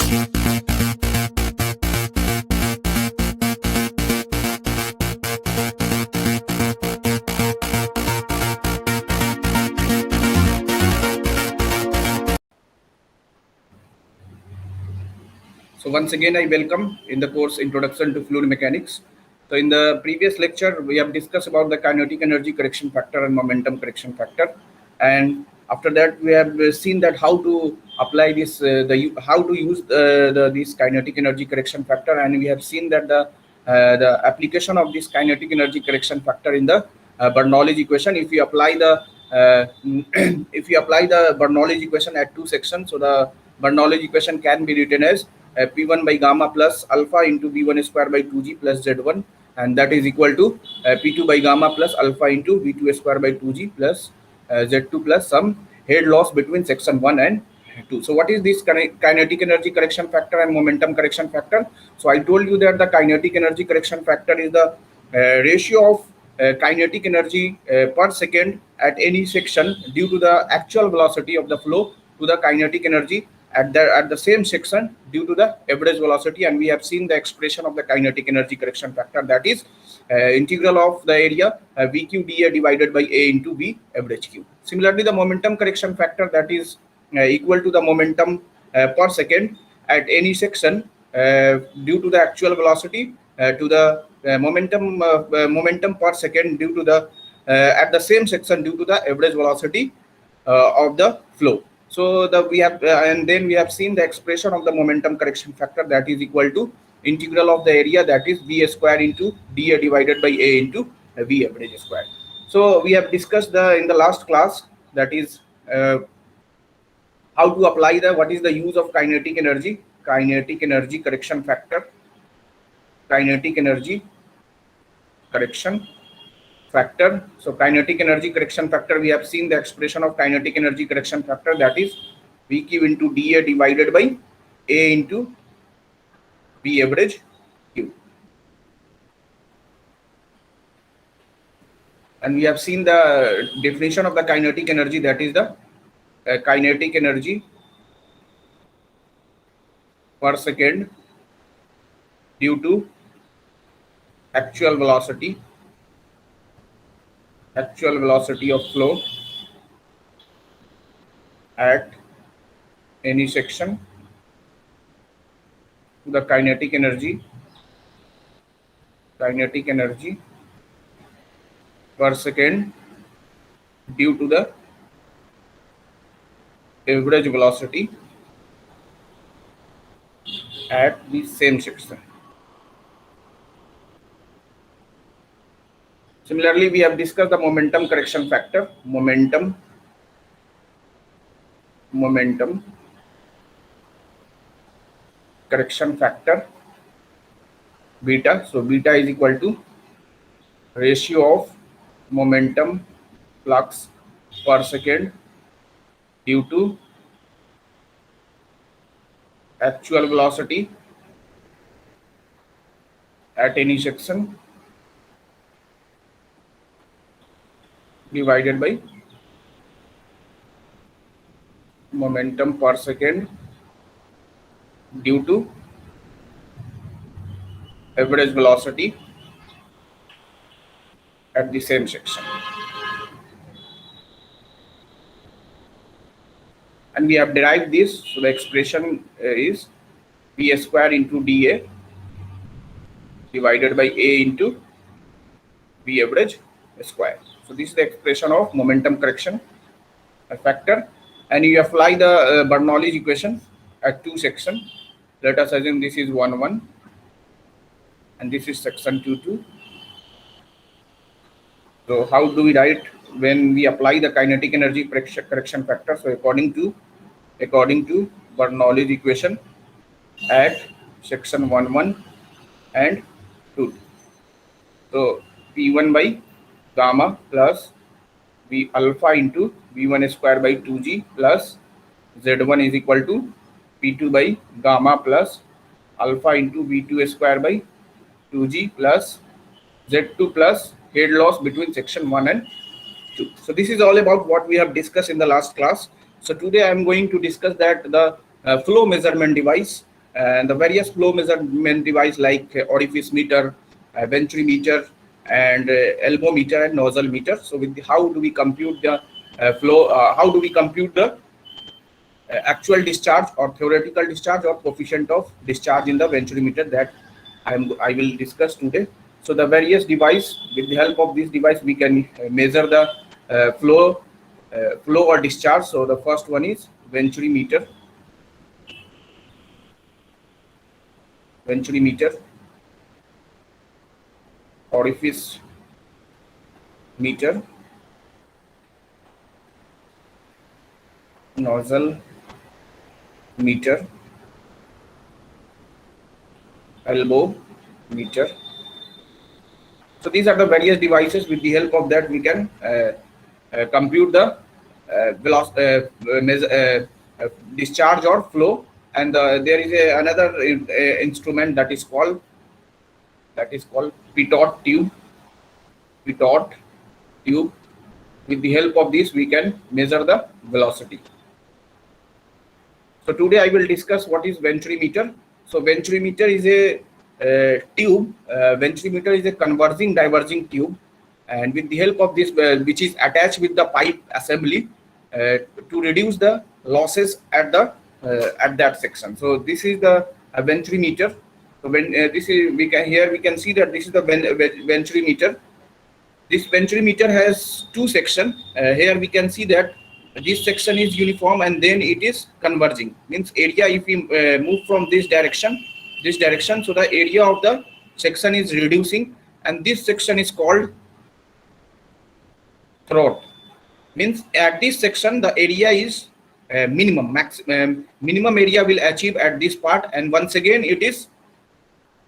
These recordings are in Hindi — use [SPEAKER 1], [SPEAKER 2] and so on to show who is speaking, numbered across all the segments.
[SPEAKER 1] So once again, I welcome in the course Introduction to Fluid Mechanics. So in the previous lecture, we have discussed about the kinetic energy correction factor and momentum correction factor. And after that, we have seen that how to apply this, how to use this kinetic energy correction factor. And we have seen that the application of this kinetic energy correction factor in the Bernoulli equation, if you apply the if you apply the Bernoulli equation at two sections, so the Bernoulli equation can be written as P1 by gamma plus alpha into V1 square by 2G plus Z1, and that is equal to P2 by gamma plus alpha into V2 square by 2G plus Z2 plus some head loss between section 1 and 2. So what is this kinetic energy correction factor and momentum correction factor? So I told you that the kinetic energy correction factor is the ratio of kinetic energy per second at any section due to the actual velocity of the flow to the kinetic energy at the same section due to the average velocity. And we have seen the expression of the kinetic energy correction factor, that is integral of the area VQ dA divided by A into V average Q. Similarly, the momentum correction factor, that is equal to the momentum per second at any section due to the actual velocity to the momentum per second due to the at the same section due to the average velocity of the flow. So we have and then we have seen the expression of the momentum correction factor, that is equal to integral of the area, that is V square into dA divided by A into V average square. So we have discussed in the last class, that is how to apply what is the use of kinetic energy correction factor, kinetic energy correction factor. So kinetic energy correction factor, we have seen the expression of kinetic energy correction factor, that is VQ into dA divided by A into V average Q. And we have seen the definition of the kinetic energy, that is the kinetic energy per second due to actual velocity of flow at any section to the kinetic energy per second due to the average velocity at the same section. Similarly, we have discussed the momentum correction factor, momentum correction factor beta. So beta is equal to ratio of momentum flux per second due to actual velocity at any section divided by momentum per second due to average velocity at the same section. And we have derived this, so the expression is V square into dA divided by A into V average square. So this is the expression of momentum correction factor. And you apply the Bernoulli equation at two sections. Let us assume this is 1, and this is section 2. So how do we write when we apply the kinetic energy correction factor? So according to Bernoulli equation at section 1 and 2. So P1 by gamma plus V alpha into V1 square by 2G plus Z1 is equal to P2 by gamma plus alpha into V2 square by 2G plus Z2 plus head loss between section 1 and 2. So this is all about what we have discussed in the last class. So today I am going to discuss that the flow measurement device and the various flow measurement device like orifice meter, venturi meter, and elbow meter and nozzle meter. So with how do we compute the flow? How do we compute the actual discharge or theoretical discharge or coefficient of discharge in the venturi meter, that I will discuss today. So the various device, with the help of this device, we can measure the flow or discharge. So the first one is venturi meter. Venturi meter, orifice meter, nozzle meter, elbow meter. So these are the various devices. With the help of that, we can compute the discharge or flow. And there is another instrument that is called pitot tube. Pitot tube. With the help of this, we can measure the velocity. So today I will discuss what is venturi meter. So venturi meter is a tube. Venturi meter is a converging diverging tube, and with the help of this, which is attached with the pipe assembly, to reduce the losses at that section. So this is the venturi meter. So when this is, we can see that this is the venturi meter. This venturi meter has two sections. Here we can see that this section is uniform and then it is converging. Means area, if we move from this direction, so the area of the section is reducing, and this section is called throat. Means at this section the area is minimum area will achieve at this part, and once again it is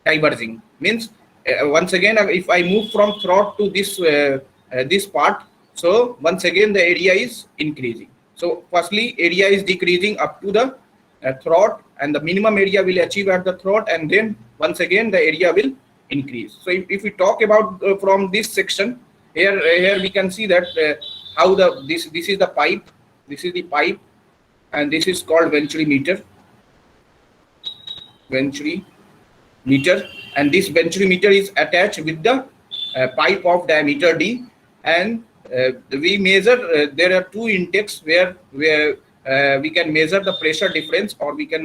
[SPEAKER 1] diverging. Means once again, if I move from throat to this part, so once again the area is increasing. So firstly area is decreasing up to the throat, and the minimum area will achieve at the throat, and then once again the area will increase. So if we talk about from this section, here we can see that how this is the pipe, and this is called venturi meter. Venturi meter, and this venturi meter is attached with the pipe of diameter d, and we measure. There are two intakes where we can measure the pressure difference, or we can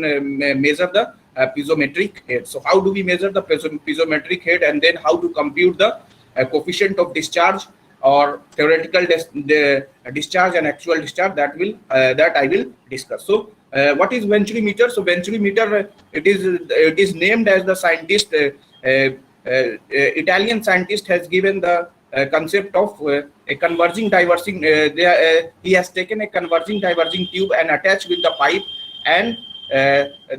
[SPEAKER 1] measure the piezometric head. So how do we measure the piezometric head, and then how to compute the coefficient of discharge or theoretical discharge and actual discharge? That I will discuss. So what is venturi meter? So venturi meter, it is named as the scientist, Italian scientist has given the concept of a converging diverging. He has taken a converging diverging tube and attached with the pipe, and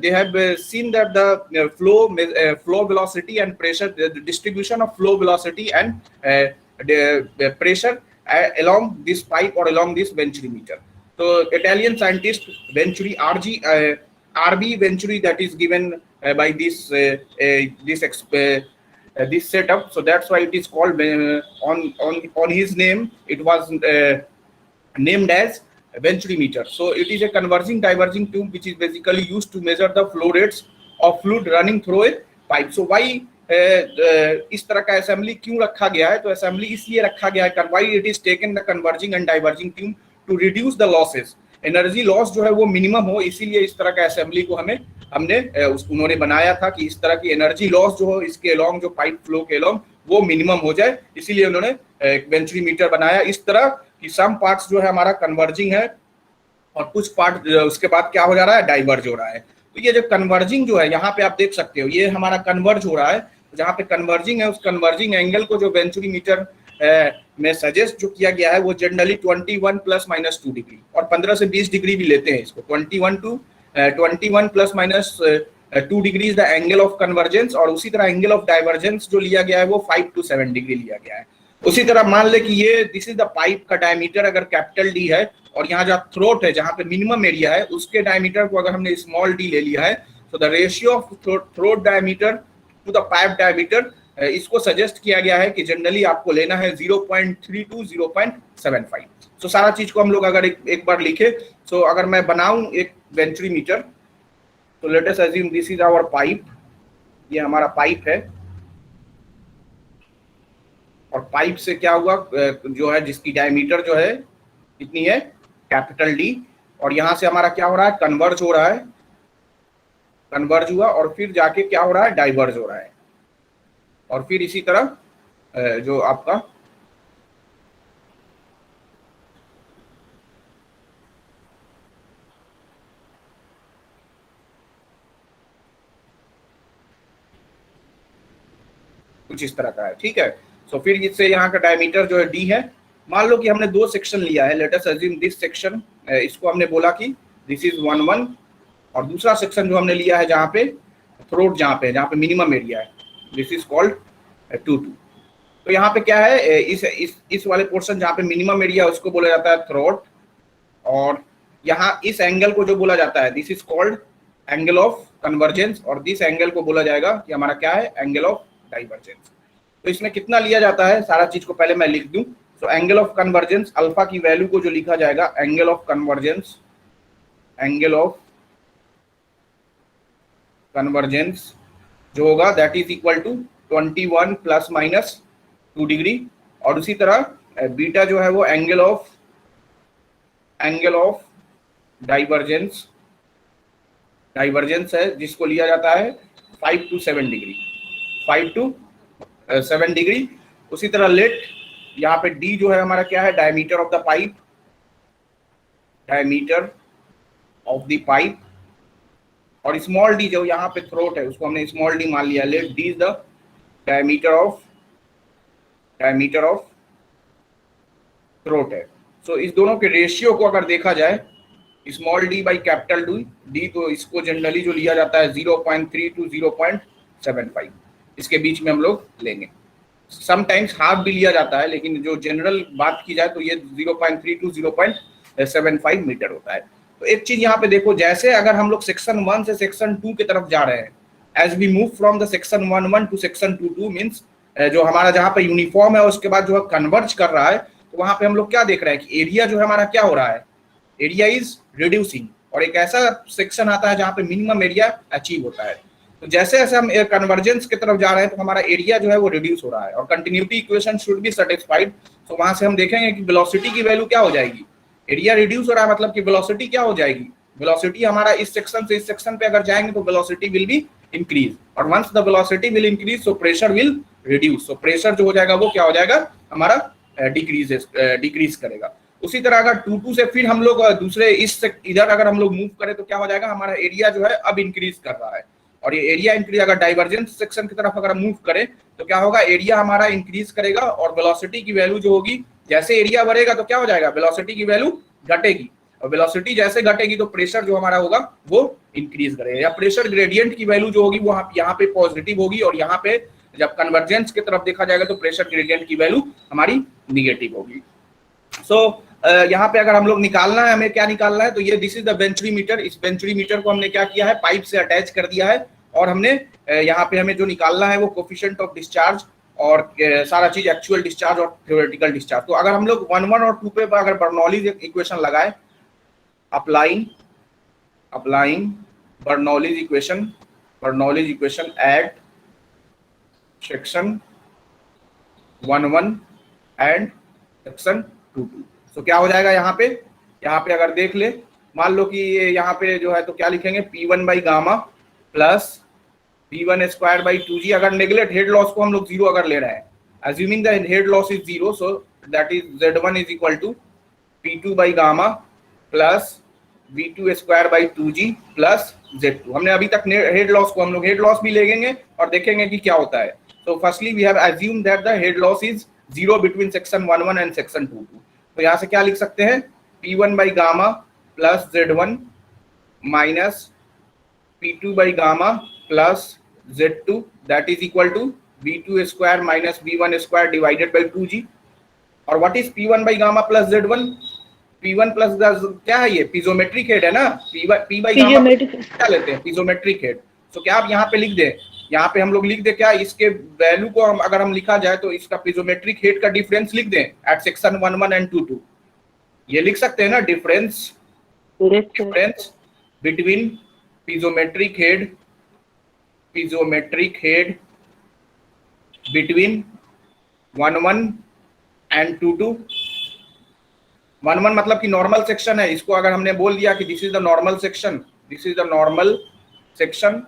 [SPEAKER 1] they have seen that the flow velocity and pressure, the distribution of flow velocity and the pressure along this pipe or along this venturi meter. So Italian scientist Venturi, RB Venturi, that is given by this setup. So that's why it is called on his name. It was named as venturi meter. So it is a converging diverging tube which is basically used to measure the flow rates of fluid running through a pipe. So why इस तरह का असेंबली क्यों रखा गया है? तो असेंबली इसलिए रखा गया है, why it is taken the converging and diverging tube to reduce the losses. Energy loss जो है वो मिनिमम हो, इसीलिए इस तरह का असेंबली को हमने उन्होंने बनाया था कि इस तरह की एनर्जी लॉस जो हो इसके अलोंग, जो पाइप फ्लो के अलोंग, वो मिनिमम हो जाए, इसीलिए उन्होंने वेंचुरी मीटर बनाया इस तरह कि सम पार्ट्स जो है हमारा कन्वर्जिंग है और कुछ पार्ट उसके बाद क्या हो जा रहा है, डाइवर्ज हो रहा है. तो ये जो कन्वर्जिंग जो है यहाँ पे आप देख सकते हो, ये हमारा कन्वर्ज हो रहा है. जहाँ पे कन्वर्जिंग है उस कन्वर्जिंग एंगल को जो वेंचुरी मीटर में सजेस्ट जो किया गया है वो जनरली 21 प्लस माइनस 2 डिग्री और 15 से 20 डिग्री भी लेते हैं इसको. 21 plus minus 2 degree is the angle of convergence, और उसी तरह एंगल ऑफ डाइवर्जेंस जो लिया गया है वो 5 to 7 डिग्री लिया गया है. उसी तरह मान ले कि ये दिस इज द पाइप का डायमीटर अगर कैपिटल डी है, और यहाँ जहाँ थ्रोट है जहाँ पे मिनिमम एरिया है उसके डायमीटर को अगर हमने स्मॉल डी ले लिया है, तो the ratio of throat diameter to the pipe diameter, इसको सजेस्ट किया गया है कि जनरली आपको लेना है 0.3 to 0.75. तो सारा चीज को हम लोग अगर एक बार लिखे, तो अगर मैं बनाऊं एक venturi meter, So let us assume this is our pipe, ये हमारा पाइप है, और पाइप से क्या हुआ, जो है जिसकी डायमीटर जो है कितनी है, कैपिटल डी, और यहां से हमारा क्या हो रहा है, कन्वर्ज हो रहा है, कन्वर्ज हुआ और फिर जाके क्या हो रहा है, डाइवर्ज हो रहा है, और फिर इसी तरह जो आपका कुछ इस तरह का है, ठीक है। सो फिर इससे यहाँ का डायमीटर जो है डी है। मान लो कि हमने दो सेक्शन लिया है, let us assume this section, इसको हमने बोला कि दिस इज 1 और दूसरा सेक्शन जो हमने लिया है जहाँ पे थ्रोट, जहाँ पे मिनिमम एरिया है, दिस इज कॉल्ड 2 तो यहाँ पे क्या है, इस वाले पोर्शन जहाँ पे मिनिमम एरिया उसको बोला जाता है थ्रोट, और यहाँ इस एंगल को जो बोला जाता है this is called angle of convergence, और दिस एंगल को बोला जाएगा कि हमारा क्या है, एंगल ऑफ डाइवर्जेंस। तो इसमें कितना लिया जाता है, सारा चीज को पहले मैं लिख दूं। So angle of convergence, alpha की वैल्यू को जो लिखा जाएगा, angle of convergence, angle of convergence जो होगा that is equal to 21 plus minus 2 degree, और उसी तरह बीटा जो है वो एंगल ऑफ डाइवर्जेंस है, जिसको लिया जाता है 5 to 7 डिग्री, 5 to 7 डिग्री। उसी तरह लेट यहाँ पे डी जो है हमारा क्या है, diameter of the pipe, diameter of the pipe, और स्मॉल डी जो यहाँ पे थ्रोट है उसको हमने स्मॉल डी मान लिया। Let D is the diameter of throat है। सो इस दोनों के रेशियो को अगर देखा जाए, small D by capital D, तो इसको जनरली जो लिया जाता है 0.3 to 0.75, इसके बीच में हम लोग लेंगे। समटाइम्स हाफ भी लिया जाता है, लेकिन जो जनरल बात की जाए तो ये 0.3 to 0.75 मीटर होता है। तो एक चीज यहाँ पे देखो, जैसे अगर हम लोग सेक्शन 1 से सेक्शन 2 की तरफ जा रहे हैं, as we move from the section 1 to section 2 means जो हमारा जहाँ पे यूनिफॉर्म है उसके बाद जो है कन्वर्ज कर रहा है, तो वहां पे हम लोग क्या देख रहे हैं कि एरिया जो है हमारा क्या हो रहा है, एरिया इज रिड्यूसिंग, और एक ऐसा सेक्शन आता है जहाँ पे मिनिमम एरिया अचीव होता है। तो जैसे जैसे हम कन्वर्जेंस की तरफ जा रहे हैं तो हमारा एरिया जो है वो रिड्यूस हो रहा है, और continuity equation should be satisfied. तो वहां से हम देखेंगे कि वेलोसिटी की वैल्यू क्या हो जाएगी, एरिया रिड्यूस हो रहा है मतलब कि वेलोसिटी क्या हो जाएगी, वेलोसिटी हमारा इस सेक्शन से इस सेक्शन पे अगर जाएंगे तो वेलोसिटी विल बी इंक्रीज, और once the velocity will increase so pressure will reduce. So pressure जो हो जाएगा वो क्या हो जाएगा, हमारा डिक्रीज करेगा। उसी तरह अगर 2 से फिर हम लोग दूसरे इधर अगर हम लोग मूव करें तो क्या हो जाएगा, हमारा एरिया जो है अब इंक्रीज कर रहा है, और ये एरिया इंक्रीज अगर डाइवर्जेंस सेक्शन की तरफ अगर हम मूव करें तो क्या होगा, एरिया हमारा इंक्रीज करेगा, और वेलोसिटी की वैल्यू जो होगी, जैसे एरिया बढ़ेगा तो क्या हो जाएगा, वेलोसिटी की वैल्यू घटेगी, और वेलोसिटी जैसे घटेगी तो प्रेशर जो हमारा होगा वो इंक्रीज करेगा, या प्रेशर ग्रेडियंट की वैल्यू जो होगी वो यहाँ पे पॉजिटिव होगी, और यहाँ पे जब कन्वर्जेंस की तरफ देखा जाएगा तो प्रेशर ग्रेडियंट की वैल्यू हमारी निगेटिव होगी। सो यहाँ पे अगर हम लोग निकालना है, हमें क्या निकालना है, तो ये दिस इज द वेंचुरीमीटर। इस वेंचुरीमीटर को हमने क्या किया है, पाइप से अटैच कर दिया है, और हमने यहाँ पे हमें जो निकालना है वो कोफिशिएंट ऑफ डिस्चार्ज और सारा चीज एक्चुअल डिस्चार्ज और थ्योरेटिकल डिस्चार्ज। तो अगर हम लोग 1 और 2 पे अगर बर्नौलीज इक्वेशन लगाए, applying Bernoulli's equation at section 1 and section 2। तो क्या हो जाएगा, यहाँ पे अगर देख ले, मान लो कि यहाँ पे जो है तो क्या लिखेंगे, P1 by gamma plus P1 square by 2G। अगर नेगलेक्ट हेड लॉस को हम लोग 0 अगर ले रहे हैं, assuming the head loss is 0, so that is Z1 is equal to P2 by gamma plus V2 square by 2G plus Z2। हमने अभी तक हेड लॉस को हम लोग हेड लॉस भी लेंगे और देखेंगे कि क्या होता है। So firstly we have assumed that the head loss is 0 between section 1 and section 2। तो यहाँ से क्या लिख सकते हैं, P1 by gamma plus Z1 minus P2 by gamma plus Z2 that is equal to V2 square minus V1 square divided by 2G। और what is P1 by gamma plus Z1? P1 plus क्या है, ये पिजोमेट्रिक हेड है ना, P by gamma क्या लेते हैं, पिजोमेट्रिक हेड। तो क्या आप यहाँ पे लिख दें, यहाँ पे हम लोग लिख दे क्या, इसके वैल्यू को हम अगर हम लिखा जाए तो इसका पिजोमेट्रिक हेड का डिफरेंस लिख दें एट सेक्शन 1 एंड 2। ये लिख सकते हैं ना, difference between piezometric head between 1-1 and 2-2। 1-1 मतलब कि नॉर्मल सेक्शन है, इसको अगर हमने बोल दिया कि this is the normal section, this is the normal section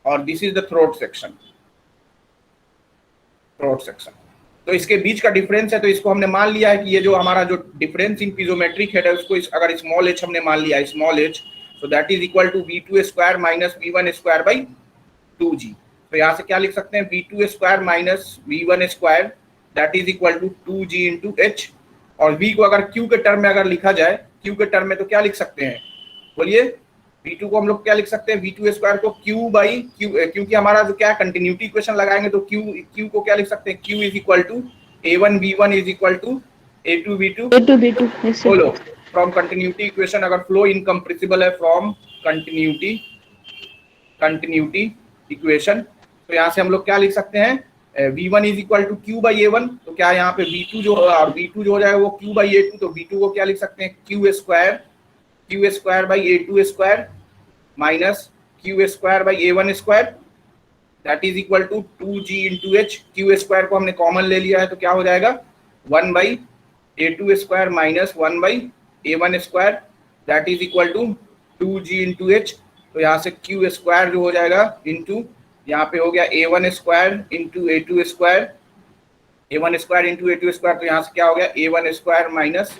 [SPEAKER 1] और this is the throat section, तो इसके बीच का डिफरेंस है, तो इसको हमने मान लिया है कि ये जो हमारा जो डिफरेंस इन पीजोमेट्रिक हेड है उसको अगर स्मॉल h हमने मान लिया, small h, so that is equal to v2 square minus v1 square by 2g। तो यहाँ से क्या लिख सकते हैं, v2 square minus v1 square that is equal to 2g into h, और v को अगर q के टर्म में अगर लिखा जाए, q के टर्म में तो क्या लिख सकते हैं, बोलिए। v2 को हम लोग क्या लिख सकते हैं, v2 स्क्वायर को q बाई q, क्योंकि हमारा जो क्या है कंटिन्यूटी इक्वेशन लगाएंगे तो q को क्या लिख सकते हैं, q is equal to a1 v1 is equal to a2 v2। बोलो, फ्रॉम कंटिन्यूटी इक्वेशन अगर फ्लो इनकम्प्रेसिबल है फ्रॉम कंटिन्यूटी इक्वेशन, तो यहाँ से हम लोग क्या लिख सकते हैं, v1 is equal to q by a1, तो क्या यहाँ पे v2 जो और v2 जो हो जाएगा वो q बाई a2, तो v2 को क्या लिख सकते हैं, q square by a2 square minus q square by a1 square that is equal to 2g into h। q square को हमने कॉमन ले लिया है तो क्या हो जाएगा, 1 by a2 square minus 1 by a1 square that is equal to 2g into h। तो यहाँ से q स्क्वायर जो हो जाएगा इंटू यहाँ पे हो गया a1 square into a2 square, a1 square into a2 square, तो यहाँ से क्या हो गया a1 square minus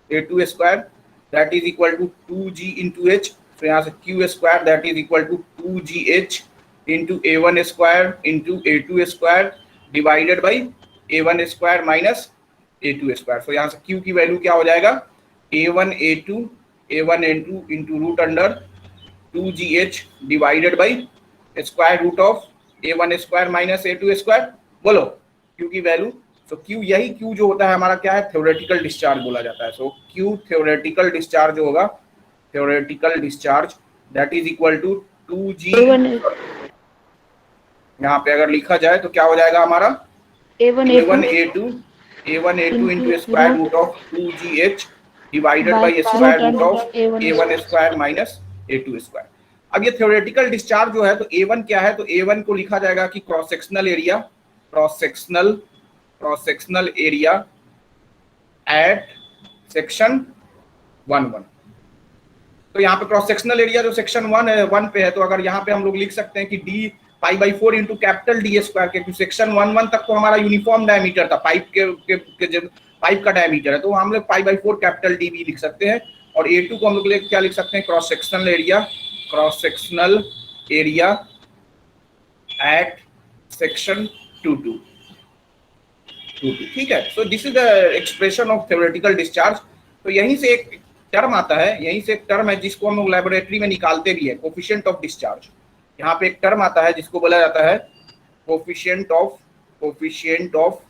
[SPEAKER 1] a2 square that is equal to 2g into h। तो यहाँ से q square that is equal to 2gh into a1 square into a2 square divided by a1 square minus a2 square. तो यहाँ से q की वैल्यू क्या हो जाएगा, a1 n2 into root under 2gh divided by square root of a1 square minus a2 square. बोलो q की वैल्यू, तो q यही q जो होता है हमारा क्या है, थ्योरेटिकल डिस्चार्ज बोला जाता है। सो q थ्योरेटिकल डिस्चार्ज जो होगा, theoretical discharge that is equal to 2g, यहाँ पे अगर लिखा जाए तो क्या हो जाएगा हमारा a1 a2 into square root of 2gh divided by square root of a1 square minus a2 square. अब ये थ्योरेटिकल डिस्चार्ज जो है, तो a1 क्या है, तो a1 को लिखा जाएगा कि cross sectional area at section 1-1। तो यहाँ पे क्रॉस सेक्शनल एरिया जो सेक्शन 1 पे है, तो अगर यहाँ पे हम लोग लिख सकते हैं कि d pi by 4 into capital D square, क्योंकि सेक्शन 1-1 तक तो हमारा यूनिफॉर्म डायमीटर था, पाइप के जब पाइप का डायमीटर है तो हम लोग पाई बाई 4 कैपिटल डी भी लिख सकते हैं। और a2 को हम लोग क्या लिख सकते हैं, cross sectional area at section 2-2। ठीक है, so this is the expression of theoretical discharge. तो यहीं से एक टर्म आता है, जिसको हम लोग लैबोरेटरी में निकालते भी है, कोफिशिएंट ऑफ डिस्चार्ज। यहाँ पे एक टर्म आता है जिसको बोला जाता है कोफिशिएंट ऑफ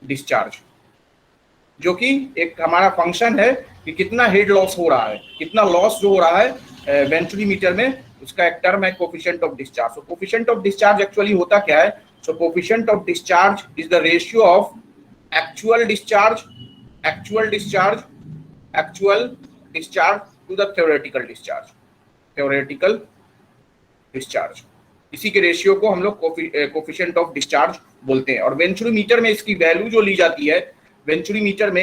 [SPEAKER 1] डिस्चार्ज, जो कि एक हमारा फंक्शन है कि कितना हेड लॉस हो रहा है, कितना लॉस जो हो रहा है वेंचुरीमीटर में, उसका एक टर्म है coefficient of discharge. So coefficient of discharge actually होता क्या है, so coefficient of discharge is the ratio of actual discharge to the theoretical discharge. इसी के रेशियो को हम लोग कोफिशिएंट ऑफ डिस्चार्ज बोलते हैं। और वेंचुरीमीटर में इसकी वैल्यू जो ली जाती है, वेंचुरीमीटर में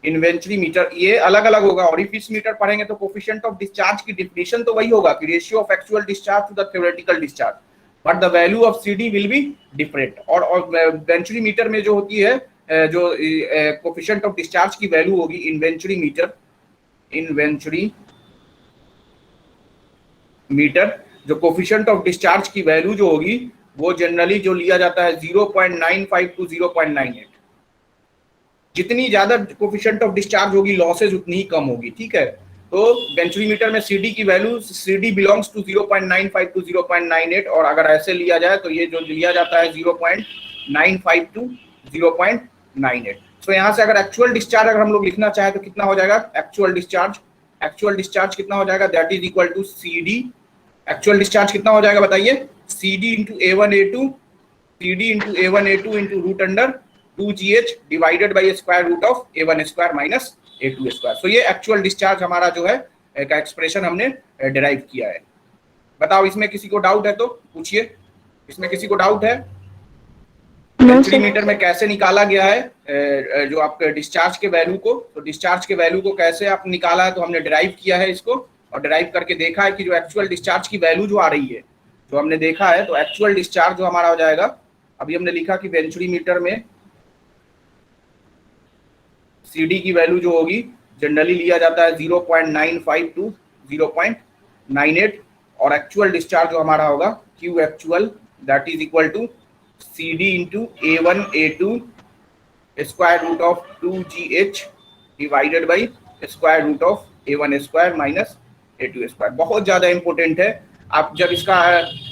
[SPEAKER 1] इन्वेंचुरीमीटर ये अलग अलग होगा। ऑरिफिस मीटर पढ़ेंगे तो कोफिशिएंट ऑफ डिस्चार्ज की डिफिनेशन तो वही होगा कि ratio of actual discharge to the theoretical discharge, but the value of CD will be different. और वेंचुरीमीटर में जो होती है, जो कोफिशिएंट ऑफ डिस्चार्ज की वैल्यू होगी इन्वेंचुरीमीटर, जो कोफिशिएंट ऑफ डिस्चार्ज की वैल्यू जो होगी वो जनरली जो लिया जाता है 0.95 टू 0.98। जितनी ज्यादा कोफिशिएंट ऑफ डिस्चार्ज होगी लॉसेज उतनी ही कम होगी। ठीक है, तो वेंचुरीमीटर में CD की value, CD belongs to 0.95 to 0.98, और अगर ऐसे लिया जाए तो ये जो लिया जाता है 0.95 टू 0.98। सो यहाँ से अगर एक्चुअल डिस्चार्ज अगर हम लोग लिखना चाहे तो कितना हो जाएगा, एक्चुअल डिस्चार्ज कितना हो जाएगा, that is equal to CD। Actual discharge कितना हो जाएगा बताइए, CD into A1A2 into root under 2GH divided by square root of A1 square minus A2 square. So ये एक्चुअल डिस्चार्ज हमारा जो है का एक्सप्रेशन हमने डिराइव किया है। बताओ इसमें किसी को डाउट है तो पूछिए, इसमें किसी को डाउट है? वेंचुरी मीटर में कैसे निकाला गया है जो आपके डिस्चार्ज के वैल्यू को, तो डिस्चार्ज के वैल्यू को कैसे आप निकाला है, तो हमने डिराइव किया है इसको और डिराइव करके देखा है कि जो एक्चुअल डिस्चार्ज की वैल्यू जो आ रही है, जो हमने देखा है, तो एक्चुअल डिस्चार्ज जो हमारा हो जाएगा, अभी हमने लिखा कि वेंचुरी मीटर में CD की वैल्यू जो होगी जनरली लिया जाता है 0.95 टू 0.98 और एक्चुअल डिस्चार्ज जो हमारा होगा Q actual that is equal to CD into A1 A2 square root of 2GH divided by square root of A1 square minus A2 square. बहुत ज्यादा इंपॉर्टेंट है। आप जब इसका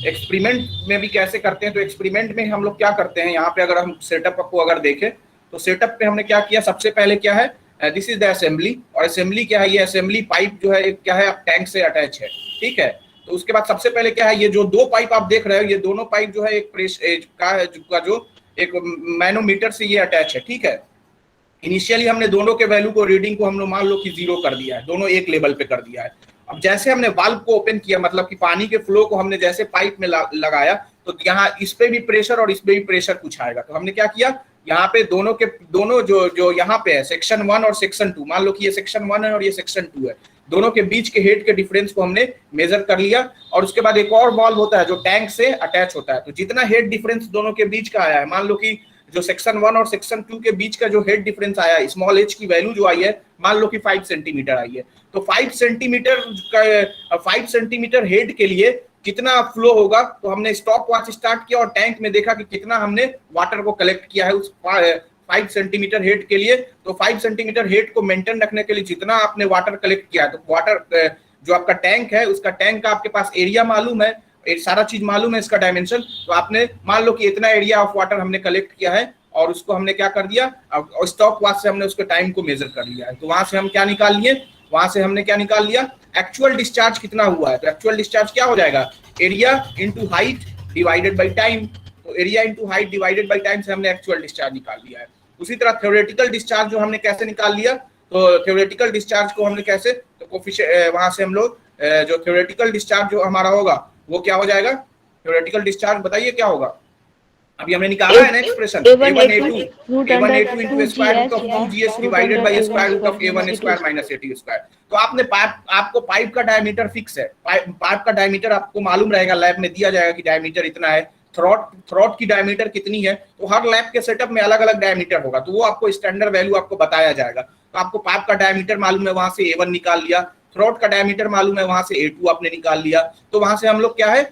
[SPEAKER 1] एक्सपेरिमेंट में भी कैसे करते हैं, तो एक्सपेरिमेंट में हम लोग क्या करते हैं, यहाँ पे अगर हम सेटअप को अगर देखें तो सेटअप पे हमने क्या किया, सबसे पहले क्या है, दिस इज द असेंबली, और असेंबली क्या है, ये असेंबली पाइप जो है क्या है, टैंक से अटैच है, ठीक है। तो उसके बाद सबसे पहले क्या है, ये जो दो पाइप आप देख रहे हो, ये दोनों पाइप जो है एक प्रेशर का जो एक मैनोमीटर से ये अटैच है, ठीक है। इनिशियली हमने दोनों के वैल्यू को, रीडिंग को हम लोग मान लो कि 0 कर दिया है, दोनों एक लेवल पे कर दिया है। अब जैसे हमने वाल्व को ओपन किया, मतलब कि पानी के फ्लो को हमने जैसे पाइप में लगाया, तो यहाँ इस पे भी प्रेशर और इस पे भी प्रेशर कुछ आएगा। तो हमने क्या किया, यहाँ पे दोनों जो यहाँ पे है सेक्शन 1 और सेक्शन 2, मान लो कि ये सेक्शन 1 है और ये सेक्शन 2 है, दोनों के बीच के हेड के डिफरेंस को हमने मेजर कर लिया। और उसके बाद एक और वाल्व होता है जो टैंक से अटैच होता है, तो जितना हेड डिफरेंस दोनों के बीच का आया है, मान लो कि जो सेक्शन 1 और सेक्शन 2 के बीच का जो हेड डिफरेंस आया है, स्मॉल h की वैल्यू जो आई है, मान लो कि 5 सेंटीमीटर आई है, तो 5 सेंटीमीटर हेड के लिए कितना फ्लो होगा, तो हमने स्टॉप वॉच स्टार्ट किया और टैंक में देखा कि कितना हमने वाटर को कलेक्ट किया है उस 5 सेंटीमीटर हेड के लिए। तो 5 सेंटीमीटर हेड को मेंटेन रखने के लिए जितना आपने वाटर कलेक्ट किया है, तो वाटर जो आपका टैंक है, उसका टैंक का आपके पास एरिया मालूम है, सारा चीज मालूम है, इसका डायमेंशन, तो आपने मान लो कि इतना एरिया ऑफ वाटर हमने कलेक्ट किया है और उसको हमने क्या कर दिया, और स्टॉप वॉच से हमने उसके टाइम को मेजर कर लिया है। तो वहां से हम क्या निकाल लिए, वहां से हमने क्या निकाल लिया, एक्चुअल डिस्चार्ज कितना हुआ है। तो एक्चुअल डिस्चार्ज क्या हो जाएगा, area into height divided by time. तो area into height divided by time से हमने एक्चुअल डिस्चार्ज निकाल लिया है। उसी तरह थ्योरेटिकल डिस्चार्ज जो हमने कैसे निकाल लिया, तो थ्योरेटिकल डिस्चार्ज को हमने कैसे, तो कोफिशिएंट वहां से हम लोग जो थ्योरेटिकल डिस्चार्ज जो हमारा होगा वो क्या हो जाएगा, थ्योरेटिकल डिस्चार्ज बताइए क्या होगा। अभी हमने निकाला है ना expression A1 A2 into square root of 2GH divided by square root of A1 square minus A2 square. तो आपको पाइप का डायमीटर फिक्स है, पाइप का डायमीटर आपको मालूम रहेगा, लैब में दिया जाएगा कि डायमीटर इतना है। थ्रॉट की डायमीटर कितनी है, तो हर लैब के सेटअप में अलग अलग डायमीटर होगा, तो वो आपको स्टैंडर्ड वैल्यू आपको बताया जाएगा। तो आपको पाइप का डायमीटर मालूम है, वहां से A1 निकाल लिया, थ्रॉट का डायमीटर मालूम है, वहां से A2 आपने निकाल लिया। तो वहां से हम लोग क्या है,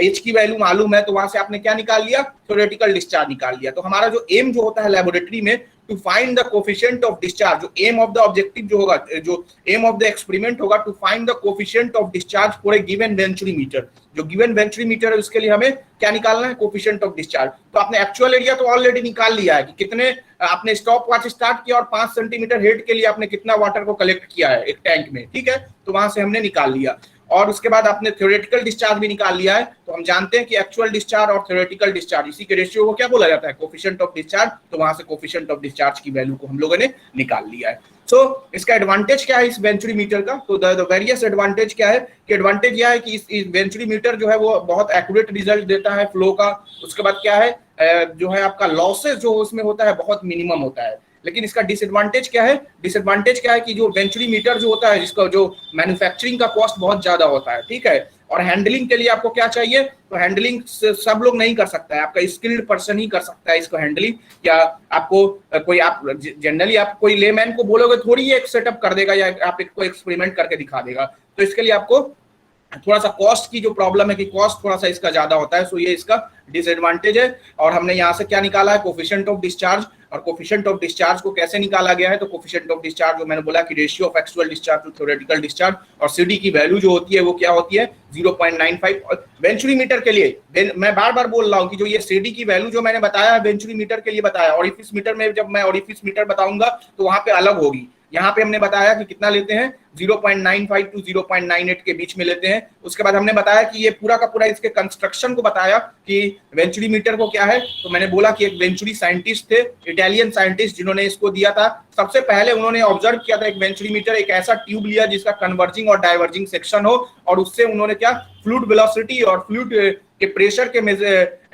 [SPEAKER 1] H की वैल्यू मालूम है, तो वहां से आपने क्या निकाल लिया, थ्योरेटिकल डिस्चार्ज निकाल लिया। तो हमारा जो एम जो होता है लेबोरेटरी में, to find the coefficient of discharge, जो एम ऑफ द ऑब्जेक्टिव जो होगा, जो एम ऑफ द एक्सपेरिमेंट होगा, to find the coefficient of discharge for a given venturi meter. जो गिवन वेंचुरी मीटर है उसके लिए हमें क्या निकालना है, कोफिशिएंट ऑफ डिस्चार्ज। तो आपने एक्चुअल एरिया तो ऑलरेडी निकाल लिया है कि कितने आपने स्टॉप वॉच स्टार्ट किया और 5 सेंटीमीटर हेड के लिए आपने कितना वाटर को कलेक्ट किया है एक टैंक में, ठीक है। तो वहां से हमने निकाल लिया और उसके बाद आपने थ्योरेटिकल डिस्चार्ज भी निकाल लिया है। तो हम जानते हैं कि एक्चुअल डिस्चार्ज और थ्योरेटिकल डिस्चार्ज, इसी के रेशियो को क्या बोला जाता है, कोफिशिएंट ऑफ डिस्चार्ज। तो वहां से कोफिशिएंट ऑफ डिस्चार्ज की वैल्यू को हम लोगों ने निकाल लिया है। सो इसका एडवांटेज क्या है इस वेंचुरी मीटर का, तो द वेरियस एडवांटेज क्या है, कि एडवांटेज यह है कि इस वेंचुरी मीटर जो है वो बहुत एक्यूरेट रिजल्ट देता है फ्लो का। उसके बाद क्या है, जो है आपका लॉसेस जो उसमें होता है बहुत मिनिमम होता है। लेकिन इसका डिसएडवांटेज क्या है, डिसएडवांटेज क्या है कि जो वेंचुरी मीटर जो होता है, जिसका जो मैन्युफैक्चरिंग का कॉस्ट बहुत ज्यादा होता है, ठीक है। और हैंडलिंग के लिए आपको क्या चाहिए, तो हैंडलिंग सब लोग नहीं कर सकता है, आपका स्किल्ड पर्सन ही कर सकता है इसको हैंडलिंग। या आपको कोई, आप जनरली आप कोई लेमैन को बोलोगे थोड़ी एक सेटअप कर देगा या आप इसको एक्सपेरिमेंट करके दिखा देगा। तो इसके लिए आपको थोड़ा सा कॉस्ट की जो प्रॉब्लम है कि कॉस्ट थोड़ा सा इसका ज्यादा होता है, सो ये इसका डिसएडवांटेज है। और हमने यहाँ से क्या निकाला है, कोफिशिएंट ऑफ डिस्चार्ज। और कोफिशिएंट ऑफ डिस्चार्ज को कैसे निकाला गया है, तो कोफिशिएंट ऑफ डिस्चार्ज जो मैंने बोला कि ratio of actual discharge to theoretical discharge, और CD की वैल्यू जो होती है वो क्या होती है, 0.95। और वेंचुरी मीटर के लिए मैं बार बार बोल रहा हूँ कि जो ये CD की वैल्यू जो मैंने बताया वेंचुरी मीटर के लिए बताया, ऑरिफिस मीटर में जब मैं ऑरिफिस मीटर बताऊंगा तो वहां पे अलग होगी। यहाँ पे हमने बताया कि कितना लेते हैं, 0.95 टू 0.98 के बीच में लेते हैं। उसके बाद हमने बताया कि ये पूरा का पूरा इसके कंस्ट्रक्शन को बताया कि वेंचुरी मीटर को क्या है। तो मैंने बोला कि एक वेंचुरी साइंटिस्ट थे, इटालियन साइंटिस्ट, जिन्होंने इसको दिया था। सबसे पहले उन्होंने ऑब्जर्व किया था एक वेंचुरी मीटर, एक ऐसा ट्यूब लिया जिसका कन्वर्जिंग और डाइवर्जिंग सेक्शन हो, और उससे उन्होंने क्या, फ्लूइड वेलोसिटी और फ्लूइड के प्रेशर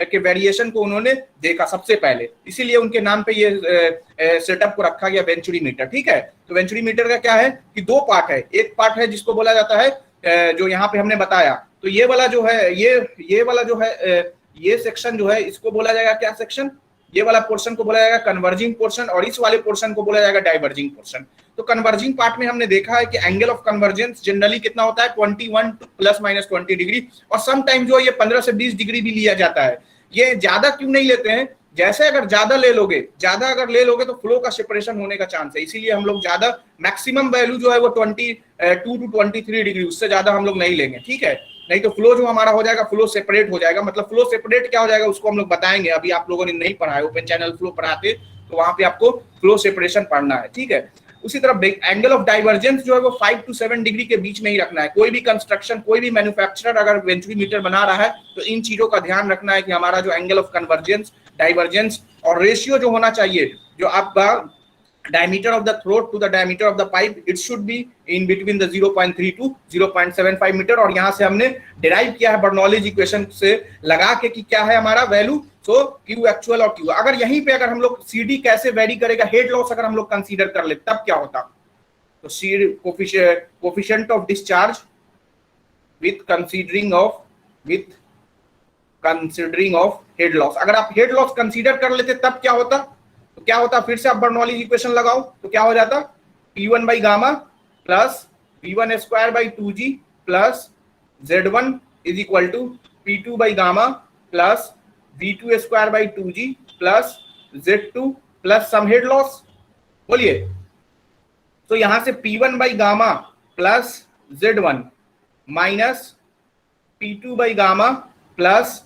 [SPEAKER 1] के वेरिएशन को उन्होंने देखा सबसे पहले, इसीलिए उनके नाम पे ये सेटअप को रखा गया वेंचुरी मीटर। ठीक है, तो वेंचुरी मीटर का क्या है कि दो पार्ट है। एक पार्ट है जिसको बोला जाता है जो यहाँ पे हमने बताया, तो ये वाला जो है, ये वाला जो है, ये सेक्शन जो है इसको बोला जाएगा क्या सेक्शन, ये वाला पोर्शन को बोला जाएगा कन्वर्जिंग पोर्शन, और इस वाले पोर्शन को बोला जाएगा डाइवर्जिंग पोर्शन। तो कन्वर्जिंग पार्ट में हमने देखा है कि एंगल ऑफ कन्वर्जेंस जनरली कितना होता है, 21 प्लस माइनस 20 डिग्री, और सम टाइम जो ये 15 से 20 डिग्री भी लिया जाता है। ये ज्यादा क्यों नहीं लेते हैं, जैसे अगर ज्यादा ले लोगे तो फ्लो का सेपरेशन होने का चांस है, इसीलिए हम लोग ज्यादा, मैक्सिमम वैल्यू जो है वो 22 टू 23 डिग्री, उससे ज्यादा हम लोग नहीं लेंगे। ठीक है, नहीं तो फ्लो जो हमारा हो जाएगा, फ्लो सेपरेट हो जाएगा। मतलब फ्लो सेपरेट क्या हो जाएगा उसको हम लोग बताएंगे, अभी आप लोगों ने नहीं पढ़ा है, ओपन चैनल फ्लो पढ़ाते तो वहां पे आपको फ्लो सेपरेशन पढ़ना है। ठीक है, उसी तरह एंगल ऑफ डाइवर्जेंस जो है वो 5 टू 7 डिग्री के बीच में ही रखना है। कोई भी कंस्ट्रक्शन, कोई भी मैन्युफैक्चरर अगर वेंचुरी मीटर बना रहा है तो इन चीजों का ध्यान रखना है कि हमारा जो एंगल ऑफ कन्वर्जेंस, डाइवर्जेंस और रेशियो जो होना चाहिए, जो आपका diameter of the throat to the diameter of the pipe, it should be in between the 0.3 to 0.75 metre. और यहाँ से हमने डिराइव किया है बर्नौलीज इक्वेशन से लगा के कि क्या है हमारा वैल्यू, सो Q एक्चुअल और Q। अगर यहीं पे अगर हम लोग CD कैसे वेरी करेगा, हेड लॉस अगर हम लोग कंसीडर कर ले तब क्या होता, तो CD coefficient of discharge with considering of head loss. अगर आप हेड लॉस कंसीडर कर लेते तब क्या होता, तो क्या होता, फिर से आप बर्नौलीज इक्वेशन लगाओ तो क्या हो जाता, P1 by gamma plus V1 square by 2G plus Z1 is equal to P2 by gamma plus V2 square by 2G plus Z2 plus some head loss. बोलिए, तो यहां से P1 by gamma plus Z1 minus P2 by gamma plus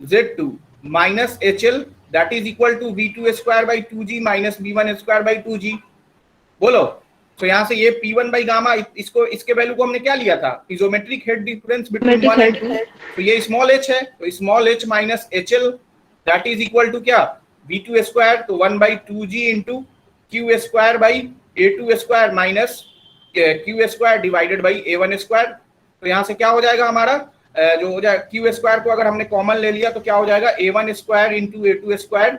[SPEAKER 1] Z2 minus HL that is equal to V2 square by 2G minus V1 square by 2G। बोलो, तो यहाँ से ये P1 by गामा, इसके वैल्यू को हमने क्या लिया था, इजोमेट्रिक हेड डिफरेंस बिटवीन 1 एंड 2, तो ये स्मॉल h है, तो small h minus HL that is equal to क्या, V2 स्क्वायर, तो 1 by 2G into Q square by A2 square minus Q square divided by A1 square. तो यहाँ से क्या हो जाएगा हमारा, जो हो जाए Q स्क्वायर को अगर हमने कॉमन ले लिया तो क्या हो जाएगा, A1 square into A2 square,